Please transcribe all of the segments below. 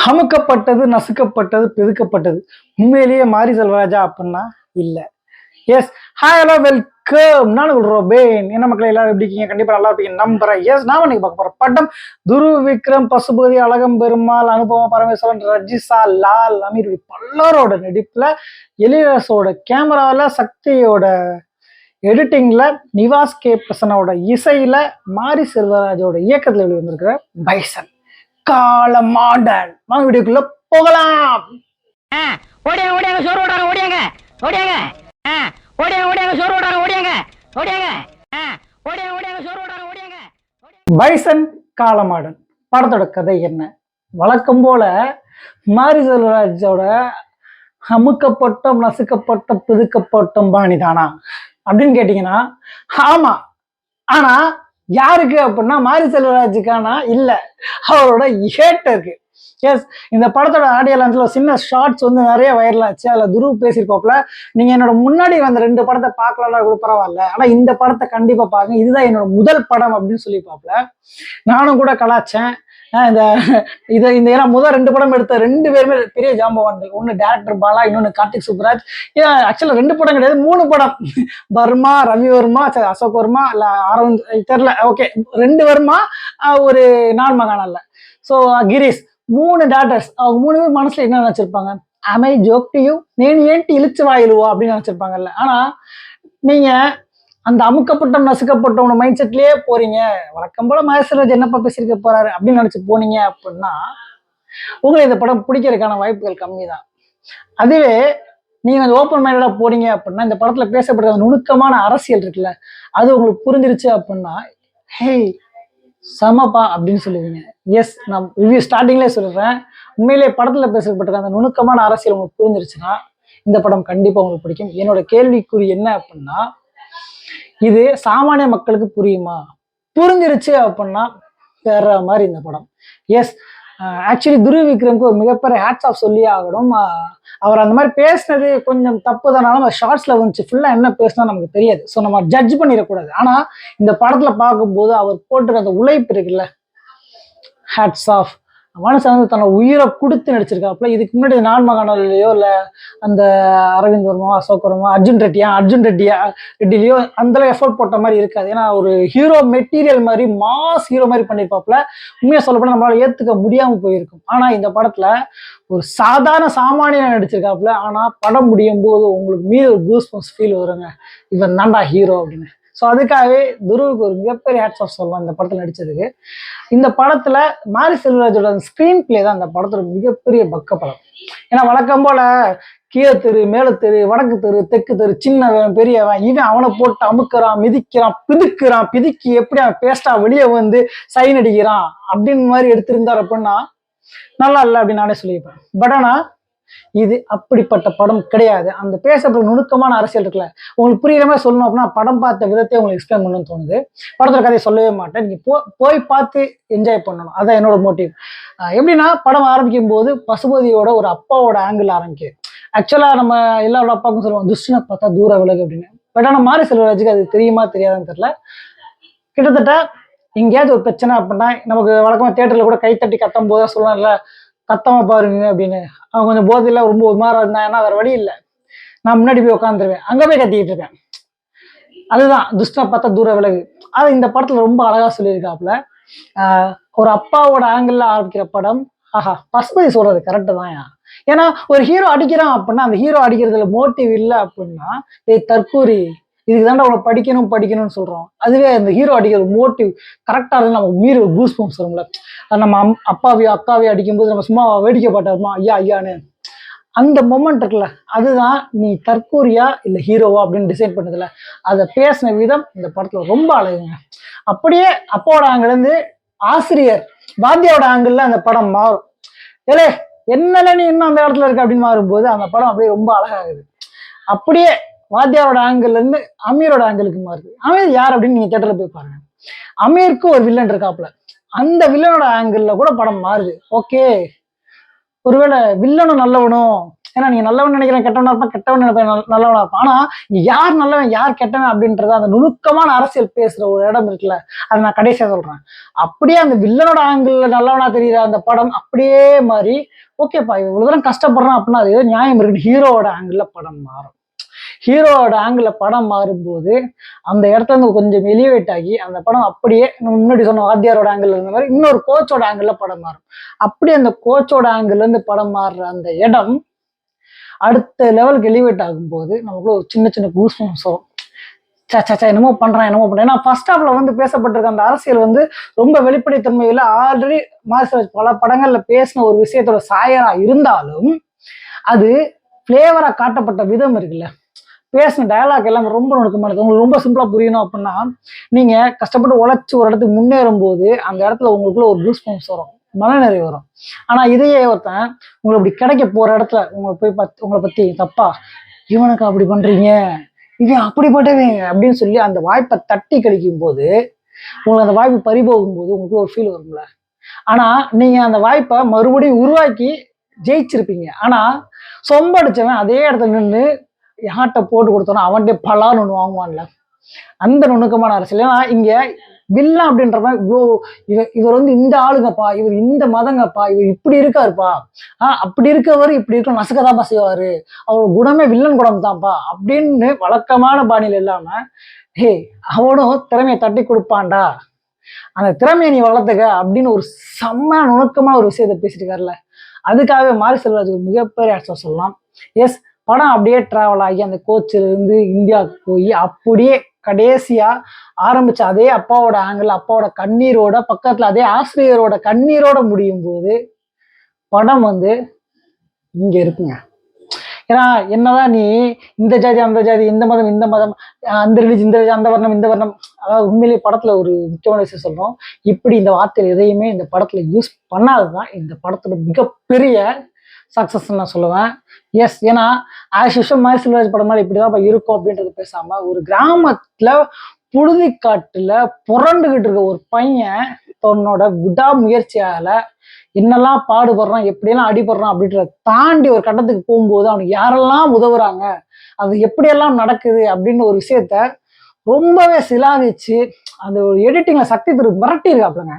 அமுக்கப்பட்டது, நசுக்கப்பட்டது, பிதுக்கப்பட்டது. உண்மையிலேயே மாரி செல்வராஜா அப்படின்னா இல்ல. எஸ். Hi, hello, welcome. நான் ரோபேன். என்ன மக்கள் எல்லாரும் எப்படி இருக்கீங்க? கண்டிப்பா நல்லா இருப்பீங்க நம்புறேன். எஸ், நான் இன்னைக்கு பார்க்க போற படம் துருவ் விக்ரம், பசுபதி, அழகம் பெருமாள், அனுபவம் பரமேஸ்வரன், ரஜிசா, லால், அமீர் பல்லரோட நடிப்புல, எலியரசோட கேமரால, சக்தியோட எடிட்டிங்ல, நிவாஸ் கே பிரசன்னோட இசையில, மாரி செல்வராஜோட இயக்கத்துல வெளிவந்திருக்கிற பைசன் கால மாடர்ன். வாங்க வீடியோக்குள்ள போகலாம். ஓடியாங்க ஓடியாங்க சோறு ஓடாங்க ஓடியாங்க ஓடியாங்க ஓடியாங்க ஓடியாங்க சோறு ஓடாங்க ஓடியாங்க ஓடியாங்க ஓடியாங்க ஓடியாங்க சோறு ஓடாங்க ஓடியாங்க. பைசன் கால மாடர்ன் படத்தோட கதை என்ன? வழக்கம் போல மாரி செல்வராஜோட அமுக்கப்பட்டோம், நசுக்கப்பட்டோம், பிதுக்கப்பட்டோம் பாணி தானா அப்படின்னு கேட்டீங்கன்னா ஆமா. ஆனா யாருக்கு அப்படின்னா மாரி செல்வராஜுக்கானா இல்ல, அவரோட ஹேட்டருக்கு. எஸ், இந்த படத்தோட ஆடியோ லான்ச்ல சின்ன ஷார்ட்ஸ் வந்து நிறைய வைரல் ஆச்சு. அதுல துருவ் பேசியிருக்கோப்ல, நீங்க என்னோட முன்னாடி வந்த 2 படத்தை பார்க்கலாம் கூட பரவாயில்ல, ஆனா இந்த படத்தை கண்டிப்பா பாருங்க, இதுதான் என்னோட முதல் படம் அப்படின்னு சொல்லிப்பாப்ல. நானும் கூட கலாச்சேன். இந்த இதை இந்த ஏன்னா முதல் 2 படம் எடுத்த 2 பேருமே பெரிய ஜாம்பவான்கள். ஒன்னு டேரக்டர் பாலா, இன்னொன்னு கார்த்திக் சுப்ராஜ். ஆக்சுவலா 2 படம் கிடையாது, 3 படம். வர்மா, ரவி வர்மா, அசோக் வர்மா, இல்ல அரவிந்த் தெரியல, ஓகே 2 வர்மா, ஒரு நான் மகானல்ல. So Girish, 3 directors. அவங்க 3 பேர் மனசுல என்ன நினைச்சிருப்பாங்க? அமை ஜோக் டு யூ, நேனு ஏன்ட்டு இழுச்சு வாயிலுவா அப்படின்னு நினைச்சிருப்பாங்கல்ல. ஆனா நீங்க அந்த அமுக்கப்பட்டோம், நசுக்கப்பட்டோம் மைண்ட் செட்லயே போறீங்க. வழக்கம் போல மகேஸ்வரராஜ் என்னப்பா பேசியிருக்க போறாரு அப்படின்னு நினைச்சு போனீங்க அப்படின்னா உங்களுக்கு இந்த படம் பிடிக்கிறதுக்கான வாய்ப்புகள் கம்மி தான். அதுவே நீங்க கொஞ்சம் ஓப்பன் மைண்டடா போறீங்க அப்படின்னா, இந்த படத்துல பேசப்படுற நுணுக்கமான அரசியல் இருக்குல்ல, அது உங்களுக்கு புரிஞ்சிருச்சு அப்படின்னா ஹே சமப்பா அப்படின்னு சொல்லுவீங்க. எஸ், நான் ரிவ்யூ ஸ்டார்டிங்லேயே சொல்றேன், உண்மையிலேயே படத்துல பேசப்பட்டிருக்க அந்த நுணுக்கமான அரசியல் உங்களுக்கு புரிஞ்சிருச்சுன்னா இந்த படம் கண்டிப்பா உங்களுக்கு பிடிக்கும். என்னோட கேள்விக்குறி என்ன அப்படின்னா, இது சாமானிய மக்களுக்கு புரியுமா? புரிஞ்சிருச்சு அப்படின்னா வேற மாதிரி இந்த படம். எஸ், ஆக்சுவலி துருவ் விக்ரம்க்கு ஒரு மிகப்பெரிய ஹேட்ஸ் ஆஃப் சொல்லி ஆகணும். அவர் அந்த மாதிரி பேசினது கொஞ்சம் தப்பு தானாலும் ஷார்ட்ஸ்ல வந்துச்சு, ஃபுல்லா என்ன பேசினா நமக்கு தெரியாது. ஸோ நம்ம ஜட்ஜ் பண்ணிடக்கூடாது. ஆனா இந்த படத்துல பார்க்கும்போது அவர் போட்டுருக்க அந்த உழைப்பு இருக்குல்ல, ஹேட்ஸ் ஆஃப். மனுஷன் வந்து தன்னோட உயிரை கொடுத்து நடிச்சிருக்காப்புல. இதுக்கு முன்னாடி நான் மகானல்லையோ இல்ல அந்த அரவிந்த் வர்மா, அசோக் வர்மா, அர்ஜுன் ரெட்டிலையோ அந்த எஃபோர்ட் போட்ட மாதிரி இருக்காது. ஏன்னா ஒரு ஹீரோ மெட்டீரியல் மாதிரி, மாஸ் ஹீரோ மாதிரி பண்ணியிருப்பாப்புல. உண்மையா சொல்லப்போனா நம்மளால ஏத்துக்க முடியாம போயிருக்கும். ஆனா இந்த படத்துல ஒரு சாதாரண சாமானியன் நடிச்சிருக்காப்புல. ஆனா படம் முடியும் போது உங்களுக்கு மீது ஒரு கூஸ்பம்ஸ் ஃபீல் வருங்க, இவன் தாண்டா ஹீரோ அப்படின்னு. ஸோ அதுக்காகவே துருவுக்கு ஒரு மிகப்பெரிய ஹேட்ஸ் ஆஃப் சொல்லலாம் இந்த படத்தில் நடிச்சதுக்கு. இந்த படத்துல மாரி செல்வராஜோட ஸ்கிரீன் பிளே தான் இந்த படத்தோட மிகப்பெரிய பக்க படம். ஏன்னா வழக்கம் போல கீழ தெரு, மேல தெரு, வடக்கு தெரு, தெற்கு தெரு, சின்னவன் பெரியவன், இவன் அவனை போட்டு அமுக்குறான், மிதிக்கிறான், பிதுக்கி எப்படி அவன் பேஸ்டா வெளியே வந்து சைன் அடிக்கிறான் அப்படின்னு மாதிரி எடுத்திருந்தார் அப்படின்னா நல்லா இல்லை அப்படின்னு நானே சொல்லியிருப்பேன். பட் ஆனா இது அப்படிப்பட்ட படம் கிடையாது. அந்த பேசப்படுற நுணுக்கமான அரசியல் இருக்குல்ல, உங்களுக்கு புரியுற மாதிரி சொல்லணும் அப்படின்னா படம் பார்த்த விதத்தை உங்களுக்கு எக்ஸ்பிளைன் பண்ணணும்னு தோணுது. படத்தோட கதையை சொல்லவே மாட்டேன், நீங்க போய் பார்த்து என்ஜாய் பண்ணணும். அதான் என்னோட மோட்டிவ். எப்படின்னா படம் ஆரம்பிக்கும் போது பசுபதியோட ஒரு அப்பாவோட ஆங்கிள் ஆரம்பிக்குது. ஆக்சுவலா நம்ம எல்லாரோட அப்பாவுக்கும் சொல்லுவோம், துஷ்டனை பார்த்தா தூர விலகு அப்படின்னு. பட் ஆனா மாரி செல்வராஜுக்கு அது தெரியுமா தெரியாதுன்னு தெரியல. கிட்டத்தட்ட எங்கேயாவது ஒரு பிரச்சனை அப்படின்னா நமக்கு வழக்கமா தியேட்டர்ல கூட கைத்தட்டி கத்தும் போதுதான் சொல்லலாம்ல, கத்தமா பாருங்க அப்படின்னு. அவன் கொஞ்சம் போதையில ரொம்ப ஒரு மாதிரி இருந்தாங்கன்னா வேற வழி இல்லை, நான் முன்னாடி போய் உட்காந்துருவேன், அங்க போய் கத்திக்கிட்டு இருக்கேன். அதுதான் துஷ்டனை பார்த்தா தூர விலகு. அது இந்த படத்துல ரொம்ப அழகா சொல்லியிருக்காப்புல. ஒரு அப்பாவோட ஆங்கிள் ஆரம்பிக்கிற படம். ஆஹா, பசுபதி சொல்றது கரெக்டு தான். ஏன்னா ஒரு ஹீரோ அடிக்கிறான் அப்படின்னா அந்த ஹீரோ அடிக்கிறதுல மோட்டிவ் இல்லை அப்படின்னா தற்கூரி, இதுக்கு தாண்டா அவனை படிக்கணும்னு சொல்றோம். அதுவே அந்த ஹீரோ அடிக்கிற மோட்டிவ் கரெக்டா இருந்து நம்ம மீறி ஒரு கூஸ் பம்ப்ஸ் வரும்ல. நம்ம அப்பாவையோ அக்காவையோ அடிக்கும்போது நம்ம சும்மா வேடிக்கை பாட்டாருமா ஐயான்னு அந்த மொமெண்ட் இருக்குல்ல, அதுதான் நீ தற்கூரியா இல்ல ஹீரோவா அப்படின்னு டிசைட் பண்ணதுல அதை பேசின விதம் இந்த படத்துல ரொம்ப அழகுங்க. அப்படியே அப்பாவோட ஆங்கிள் இருந்து ஆசிரியர் வாத்தியாவோட ஆங்கிள் அந்த படம் மாறும். ஏலே என்னல நீ இன்னும் அந்த இடத்துல இருக்க அப்படின்னு மாறும்போது அந்த படம் அப்படியே ரொம்ப அழகாகுது. அப்படியே வாத்தியாரோட ஆங்கிள் இருந்து அமீரோட ஆங்கிளுக்கு மாறுது. அமீர் யார் அப்படின்னு நீங்க தியேட்டர்ல போய் பாருங்க. அமீருக்கு ஒரு வில்லன் இருக்காப்புல, அந்த வில்லனோட ஆங்கிள் கூட படம் மாறுது. ஓகே, ஒருவேளை வில்லனும் நல்லவனும் ஏன்னா நீங்க நல்லவன் நினைக்கிறேன் கெட்டவனா இருப்பான், கெட்டவன் நினைப்பேன் நல்லவனா இருப்பான். ஆனா இங்க யார் நல்லவன் யார் கெட்டவன் அப்படின்றத அந்த நுணுக்கமான அரசியல் பேசுற ஒரு இடம் இருக்குல்ல, அதை நான் கடைசியா சொல்றேன். அப்படியே அந்த வில்லனோட ஆங்கிள் நல்லவனா தெரியுற அந்த படம் அப்படியே மாதிரி ஓகேப்பா இவ்வளவு தூரம் கஷ்டப்படுறான் அப்படின்னா அது ஏதோ நியாயம் இருக்கு. ஹீரோவோட ஆங்கிள் படம் மாறும். ஹீரோவோட ஆங்கிள் படம் மாறும்போது அந்த இடத்துல இருந்து கொஞ்சம் எலிவேட் ஆகி அந்த படம் அப்படியே முன்னாடி சொன்ன வாத்தியாரோட ஆங்கிள் இருந்த மாதிரி இன்னொரு கோச்சோட ஆங்கிள் படம் மாறும். அப்படியே அந்த கோச்சோட ஆங்கிள் இருந்து படம் மாறுற அந்த இடம் அடுத்த லெவலுக்கு எலிவேட் ஆகும்போது நமக்குள்ள ஒரு சின்ன சின்ன கூஸ்பம்ஸ் வரும். என்னமோ பண்றேன் என்னமோ பண்றேன். ஏன்னா ஃபர்ஸ்ட் ஹாஃப்ல வந்து பேசப்பட்டிருக்க அந்த அரசியல் வந்து ரொம்ப வெளிப்படைத்தன்மையில ஆல்ரெடி மாரிசெல்வராஜ் பல படங்கள்ல பேசின ஒரு விஷயத்தோட சாயலா இருந்தாலும் அது பிளேவரா காட்டப்பட்ட விதம் இருக்குல்ல, பேசின டயலாக் எல்லாம் ரொம்ப நுணுக்கமானது. உங்களுக்கு ரொம்ப சிம்பிளா புரியணும் அப்படின்னா நீங்க கஷ்டப்பட்டு உழைச்சி ஒரு இடத்துக்கு முன்னேறும் போது அந்த இடத்துல உங்களுக்குள்ள ஒரு கூஸ்பம்ஸ் வரும், மனநிறைவு வரும். ஆனா இதையே ஒருத்தன் உங்களை இப்படி கிடைக்க போற இடத்துல உங்களை பத்தி தப்பா இவனுக்கு அப்படி பண்றீங்க இவன் அப்படிப்பட்டவன் அப்படின்னு சொல்லி அந்த வாய்ப்பை தட்டி கழிக்கும் போது உங்களுக்கு அந்த வாய்ப்பு பறிபோகும் போது உங்களுக்கு ஒரு ஃபீல் வரும்ல. ஆனா நீங்க அந்த வாய்ப்பை மறுபடியும் உருவாக்கி ஜெயிச்சிருப்பீங்க. ஆனா சொம்ப அடிச்சவன் அதே இடத்துல நின்று யார்கிட்ட போட்டு கொடுத்தோன்னா அவன்கிட்ட பலான்னு ஒண்ணு வாங்குவான்ல, அந்த நுணுக்கமான அரசியல். ஏன்னா இங்க வில்லன் அப்படின்றவன் இவர் வந்து இந்த ஆளுங்கப்பா, இவர் இந்த மதங்கப்பா, இவர் இப்படி இருக்காருப்பா, அப்படி இருக்கவர் இப்படி இருக்க நசுக்கதாப்பா செய்வாரு, அவர் குணமே வில்லன் குணம் தான்ப்பா அப்படின்னு வழக்கமான பாணியில் இல்லாம ஹே அவனும் திறமையை தட்டி கொடுப்பான்டா, அந்த திறமையை நீ வளர்த்துக்க அப்படின்னு ஒரு செம்ம நுணுக்கமான ஒரு விஷயத்தை பேசியிருக்காருல்ல. அதுக்காகவே மாரிசெல்வராஜ் ஒரு மிகப்பெரிய ஆக்டர் சொல்லலாம். எஸ், படம் அப்படியே டிராவல் ஆகி அந்த கோச்சில இருந்து இந்தியாவுக்கு போய் அப்படியே கடைசியா ஆரம்பிச்ச அதே அப்பாவோட ஆங்கிள் அப்பாவோட கண்ணீரோட பக்கத்துல அதே ஆசிரியரோட கண்ணீரோட முடியும் போது படம் வந்து இங்க இருக்குங்க. ஏன்னா என்னதான் நீ இந்த ஜாதி அந்த ஜாதி இந்த மதம் அந்த ரிலிஜன் இந்த அந்த வர்ணம் இந்த வர்ணம், அதாவது உண்மையிலேயே படத்துல ஒரு முக்கியமான விஷயம் சொல்றோம், இப்படி இந்த வார்த்தைகள் எதையுமே இந்த படத்துல யூஸ் பண்ணாததுதான் இந்த படத்தோட மிகப்பெரிய சக்சஸ் நான் சொல்லுவேன். எஸ், ஏன்னா ஆஸ் யூஷுவல் மாரிசெல்வராஜ் படம் மாதிரி இப்படிதான் இருக்கும் அப்படின்றது பேசாம ஒரு கிராமத்துல புழுதிக்காட்டுல புரண்டுகிட்டு இருக்க ஒரு பையன் தன்னோட விடாமுயற்சியால என்னெல்லாம் பாடுபடுறான் எப்படியெல்லாம் அடிபடுறான் அப்படின்றத தாண்டி ஒரு கட்டத்துக்கு போகும்போது அவனுக்கு யாரெல்லாம் உதவுறாங்க அது எப்படியெல்லாம் நடக்குது அப்படின்னு ஒரு விஷயத்த ரொம்பவே சிலாகிச்சு அந்த ஒரு எடிட்டிங்ல சக்தி திரு மிரட்டி இருக்காப்லங்க.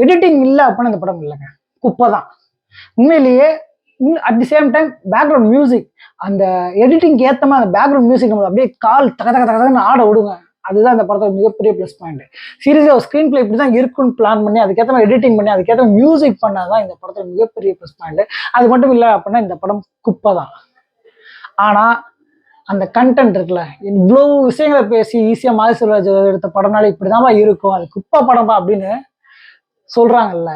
எடிட்டிங் இல்லை அப்படின்னு அந்த படம் இல்லைங்க, குப்பை தான் உண்மையிலேயே. At the same time background music, அந்த எடிட்டிங்க்கு ஏற்ற மாதிரி அந்த பேக்ரவுண்ட் மியூசிக் நம்ம அப்படியே கால் தக தக தகன்னு ஆட விடுங்க. அதுதான் அந்த படத்தோட மிகப்பெரிய ப்ளஸ் பாயிண்ட். சீரியஸாக ஒரு ஸ்க்ரீன் பிளே இப்படி தான் இருக்குன்னு பிளான் பண்ணி அதுக்கேற்ற மாதிரி எடிட்டிங் பண்ணி அதுக்கேற்ற மியூசிக் பண்ணாதான் இந்த படத்தோட மிகப்பெரிய ப்ளஸ் பாயிண்ட். அது மட்டும் இல்லை அப்படின்னா இந்த படம் குப்பை தான். ஆனால் அந்த கண்டென்ட் இருக்குல்ல, இவ்வளோ விஷயங்களை பேசி ஈஸியாக மாரிசெல்வராஜ் எடுத்த படம்னால இப்படிதான்ப்பா இருக்கும் அது குப்பை படம்பா அப்படின்னு சொல்றாங்கல்ல,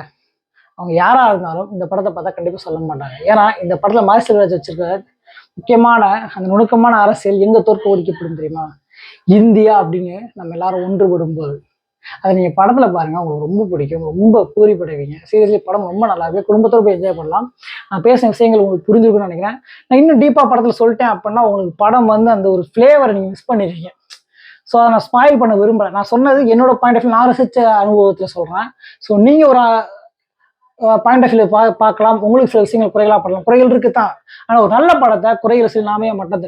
அவங்க யாரா இருந்தாலும் இந்த படத்தை பார்த்தா கண்டிப்பா சொல்ல மாட்டாங்க. ஏன்னா இந்த படத்துல மாரிசெல்வராஜ் வச்சிருக்க முக்கியமான அந்த நுணுக்கமான அரசியல் எங்க தோற்க ஒழிக்கப்படும் தெரியுமா, இந்தியா அப்படின்னு நம்ம எல்லாரும் ஒன்றுபடும் போது. அதை நீங்க படத்துல பாருங்க, உங்களுக்கு ரொம்ப பிடிக்கும், ரொம்ப பூரிப்படைவீங்க. சீரியஸ்லி படம் ரொம்ப நல்லா இருக்கு, குடும்பத்தோடு போய் என்ஜாய் பண்ணலாம். நான் பேசின விஷயங்கள் உங்களுக்கு புரிஞ்சிருக்குன்னு நினைக்கிறேன். நான் இன்னும் டீப்பா படத்துல சொல்லிட்டேன் அப்படின்னா உங்களுக்கு படம் வந்து அந்த ஒரு ஃபிளேவரை நீங்க மிஸ் பண்ணிருக்கீங்க. ஸோ அதை நான் ஸ்பாயில் பண்ண விரும்புகிறேன். நான் சொன்னது என்னோட பாயிண்ட் ஆஃப் வியூ, நான் ரசிச்ச அனுபவத்தில் சொல்கிறேன். ஸோ நீங்கள் ஒரு பாயிண்ட் ஆஃப் வியூ பார்க்கலாம், உங்களுக்கு சில விஷயங்கள் குறைகளாக பண்ணலாம், குறைகள் இருக்குதான். ஆனால் ஒரு நல்ல படத்தை குறைகள் சில நாமே மட்டும்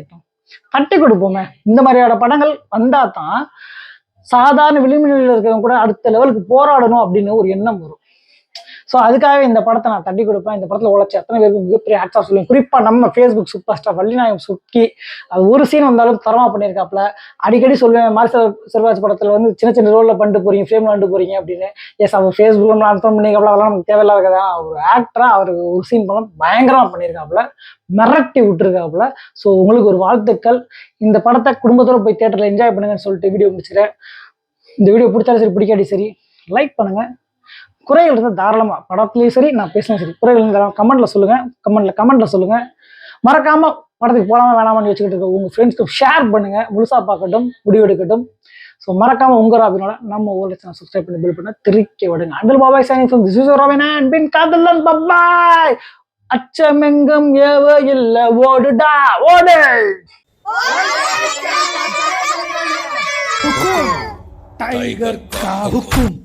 தட்டி கொடுப்போமே. இந்த மாதிரியான படங்கள் வந்தால் தான் சாதாரண விளிம்புகளில் இருக்கிறவங்க கூட அடுத்த லெவலுக்கு போராடணும் அப்படின்னு ஒரு எண்ணம் வரும். ஸோ அதுக்காகவே இந்த படத்தை நான் தட்டி கொடுப்பேன். இந்த படத்தில் உழைச்சி அத்தனை பேருக்கு மிகப்பெரிய ஆக்டா சொல்லுவேன். குறிப்பாக நம்ம ஃபேஸ்புக் சூப்பர் ஸ்டார் வள்ளிநாயகம் சுக்கி, அது ஒரு சீன் வந்தாலும் தரமாக பண்ணியிருக்காப்புல. அடிக்கடி சொல்லுவேன், மாரிசெல்வராஜ் படத்தில் வந்து சின்ன சின்ன ரோலில் பண்ணிட்டு போறீங்க, ஃபேமில் பண்ணிட்டு போறீங்க அப்படின்னு. எஸ், அவர் ஃபேஸ்புக்கில் அர்த்தம் பண்ணியிருக்காப்புல, அதெல்லாம் நமக்கு தேவையில்லாத கதை. ஒரு ஆக்டரா அவர் ஒரு சீன் பண்ணலாம் பயங்கரமாக பண்ணியிருக்காப்புல, மிரட்டி விட்டுருக்காப்புல. ஸோ உங்களுக்கு ஒரு வாழ்த்துக்கள். இந்த படத்தை குடும்பத்தோடு போய் தியேட்டரில் என்ஜாய் பண்ணுங்கன்னு சொல்லிட்டு வீடியோ முடிச்சுக்கிறேன். இந்த வீடியோ பிடிச்சாலும் சரி பிடிக்காட்டி சரி லைக் பண்ணுங்க. குறைகள் இருந்தால் தாராளமாக படத்துலேயும் சரி நான் பேசினா சரி குறைகள் இருந்தாலும் கமெண்ட்ல சொல்லுங்க, கமெண்ட்ல சொல்லுங்க. மறக்காம படத்துக்கு போலாமா வேணாமான்னு வச்சுக்கிட்டு இருக்க உங்க ஃப்ரெண்ட்ஸ்க்கு ஷேர் பண்ணுங்க, முழுசா பார்க்கட்டும், முடிவெடுக்கட்டும். ஸோ மறக்காம உங்க ராபினோட நம்ம ஊர்ல சேனல் சப்ஸ்கிரைப் பண்ணி பில் பண்ண திருக்கி விடுங்க. Until Babai signing from this is Robin and பின் காதலன் பாபாய். அச்சமெங்கும் ஏவ இல்ல ஓடுடா ஓடு. टाइगर का हुक्म।